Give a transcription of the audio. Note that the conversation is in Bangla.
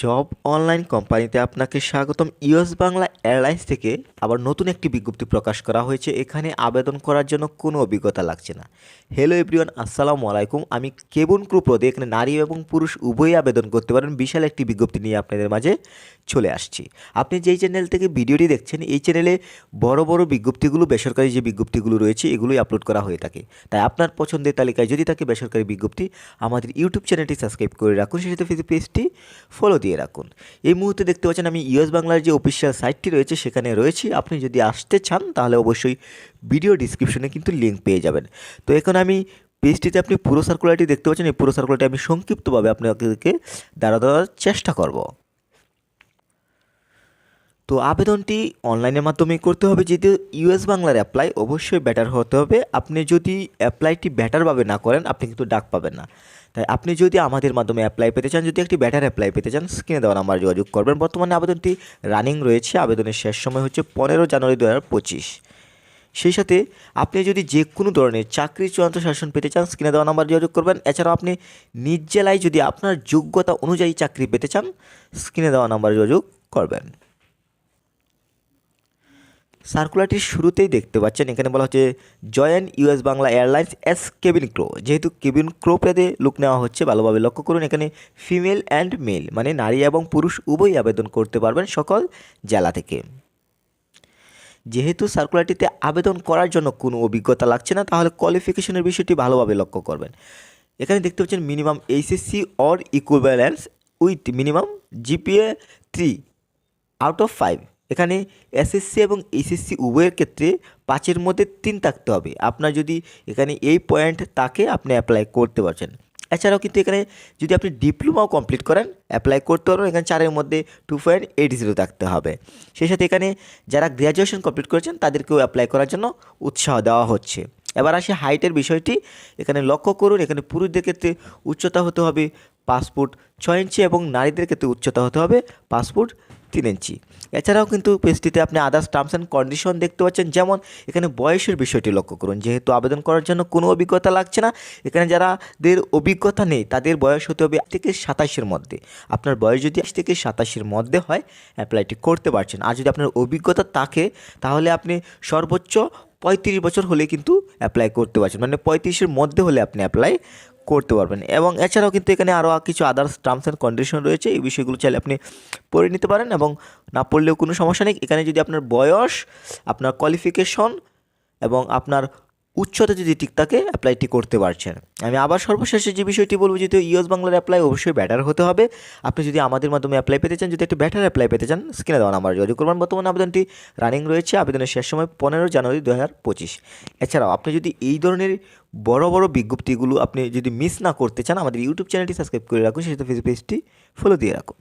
জব অনলাইন কোম্পানিতে আপনাকে স্বাগতম। ইউএস বাংলা এয়ারলাইন্স থেকে আবার নতুন একটি বিজ্ঞপ্তি প্রকাশ করা হয়েছে। এখানে আবেদন করার জন্য কোনো অভিজ্ঞতা লাগছে না। হ্যালো এভরিওয়ান, আসসালামু আলাইকুম। আমি কেবন ক্রু পদে এখানে নারী এবং পুরুষ উভয়ই আবেদন করতে পারেন বিশাল একটি বিজ্ঞপ্তি নিয়ে আপনাদের মাঝে চলে আসছি। আপনি যেই চ্যানেল থেকে ভিডিওটি দেখছেন, এই চ্যানেলে বড় বড় বিজ্ঞপ্তিগুলো, বেসরকারি যে বিজ্ঞপ্তিগুলো রয়েছে এগুলোই আপলোড করা হয়ে থাকে। তাই আপনার পছন্দের তালিকায় যদি থাকে বেসরকারি বিজ্ঞপ্তি, আমাদের ইউটিউব চ্যানেলটি সাবস্ক্রাইব করে রাখুন, সেই সাথে ফেসবুক পেজটি ফলো দিয়ে রাখুন। এই মুহূর্তে দেখতে পাচ্ছেন আমি ইউএস বাংলার যে অফিসিয়াল সাইটটি রয়েছে সেখানে রয়েছি। আপনি যদি আসতে চান তাহলে অবশ্যই ভিডিও ডিসক্রিপশনে কিন্তু লিঙ্ক পেয়ে যাবেন। তো এখন আমি পেজটিতে আপনি পুরো সার্কুলারটি দেখতে পাচ্ছেন। এই পুরো সার্কুলারটি আমি সংক্ষিপ্তভাবে আপনাদেরকে দেওয়ার চেষ্টা করব। তো আবেদনটি অনলাইনের মাধ্যমে করতে হবে। যেহেতু ইউএস বাংলার অ্যাপ্লাই অবশ্যই বেটার হতে হবে। আপনি যদি অ্যাপ্লাইটি বেটারভাবে না করেন আপনি কিন্তু ডাক পাবেন না। তাই আপনি যদি আমাদের মাধ্যমে অ্যাপ্লাই পেতে চান, যদি একটি বেটার অ্যাপ্লাই পেতে চান, স্ক্রিনে দেওয়া নাম্বার যোগাযোগ করবেন। বর্তমানে আবেদনটি রানিং রয়েছে। আবেদনের শেষ সময় হচ্ছে 15 জানুয়ারি 2025। সেই সাথে আপনি যদি যে কোনো ধরনের চাকরির চূড়ান্ত শাসন পেতে চান, স্ক্রিনে দেওয়া নাম্বার যোগাযোগ করবেন। এছাড়াও আপনি নিজ জেলায় যদি আপনার যোগ্যতা অনুযায়ী চাকরি পেতে চান, স্ক্রিনে দেওয়া নাম্বার যোগাযোগ করবেন। সার্কুলারটির শুরুতেই দেখতে পাচ্ছেন এখানে বলা হচ্ছে join US Bangla Airlines as cabin crew. যেহেতু কেবিন ক্রো পদে লোক নেওয়া হচ্ছে, ভালোভাবে লক্ষ্য করুন এখানে ফিমেল অ্যান্ড মেল মানে নারী এবং পুরুষ উভয়ই আবেদন করতে পারবেন সকল জেলা থেকে। যেহেতু সার্কুলারটিতে আবেদন করার জন্য কোনো অভিজ্ঞতা লাগছে না, তাহলে কোয়ালিফিকেশনের বিষয়টি ভালোভাবে লক্ষ্য করবেন। এখানে দেখতে পাচ্ছেন minimum HSC or equivalence with minimum GPA 3/5। এখানে এসএসসি এবং এইচএসসি উভয়ের ক্ষেত্রে 5-এর মধ্যে 3 থাকতে হবে। আপনার যদি এখানে এই পয়েন্ট থাকে আপনি অ্যাপ্লাই করতে পারছেন। এছাড়াও কিন্তু এখানে যদি আপনি ডিপ্লোমাও কমপ্লিট করেন অ্যাপ্লাই করতে পারবেন। এখানে 4-এর মধ্যে 2.80 থাকতে হবে। সেই সাথে এখানে যারা গ্র্যাজুয়েশন কমপ্লিট করেছেন তাদেরকেও অ্যাপ্লাই করার জন্য উৎসাহ দেওয়া হচ্ছে। এবার আসি হাইটের বিষয়টি। এখানে লক্ষ্য করুন এখানে পুরুষদের ক্ষেত্রে উচ্চতা হতে হবে 5 ফুট 6 ইঞ্চি এবং নারীদের ক্ষেত্রে উচ্চতা হতে হবে 5 ফুট 3 ইঞ্চি। এছাড়াও কিন্তু পেজটিতে আপনি আদার্স টার্মস অ্যান্ড কন্ডিশন দেখতে পাচ্ছেন। যেমন এখানে বয়সের বিষয়টি লক্ষ্য করুন। যেহেতু আবেদন করার জন্য কোনো অভিজ্ঞতা লাগছে না, এখানে যাদের অভিজ্ঞতা নেই তাদের বয়স হতে হবে 1 থেকে 27-এর মধ্যে। আপনার বয়স যদি 1 থেকে 27-এর মধ্যে হয় অ্যাপ্লাইটি করতে পারছেন। আর যদি আপনার অভিজ্ঞতা থাকে তাহলে আপনি সর্বোচ্চ 35 বছর হলে কিন্তু অ্যাপ্লাই করতে পারছেন, মানে 35-এর মধ্যে হলে আপনি অ্যাপ্লাই করতে পারবেন। এবং এছাড়াও কিন্তু এখানে আরও কিছু আদার্স টার্মস অ্যান্ড কন্ডিশন রয়েছে। এই বিষয়গুলো চাইলে আপনি পড়ে নিতে পারেন এবং না পড়লেও কোনো সমস্যা নেই। এখানে যদি আপনার বয়স, আপনার কোয়ালিফিকেশন এবং আপনার উচ্চতা যদি ঠিক থাকে অ্যাপ্লাইটি করতে পারছেন। আমি আবার সর্বশেষে যে বিষয়টি বলবো, যেহেতু ইউএস বাংলার অ্যাপ্লাই অবশ্যই বেটার হতে হবে। আপনি যদি আমাদের মাধ্যমে অ্যাপ্লাই পেতে চান, যদি একটা বেটার অ্যাপ্লাই পেতে চান, স্ক্রিনে দেওয়া নাম্বার যোগাযোগ করবেন। বর্তমানে আবেদনটি রানিং রয়েছে। আবেদনের শেষ সময় 15 জানুয়ারি 2025। এছাড়াও আপনি যদি এই ধরনের বড় বড় বিজ্ঞপ্তিগুলো আপনি যদি মিস না করতে চান, আমাদের ইউটিউব চ্যানেলটি সাবস্ক্রাইব করে রাখুন, সেই সাথে ফেসবুক পেজটি ফলো দিয়ে রাখুন।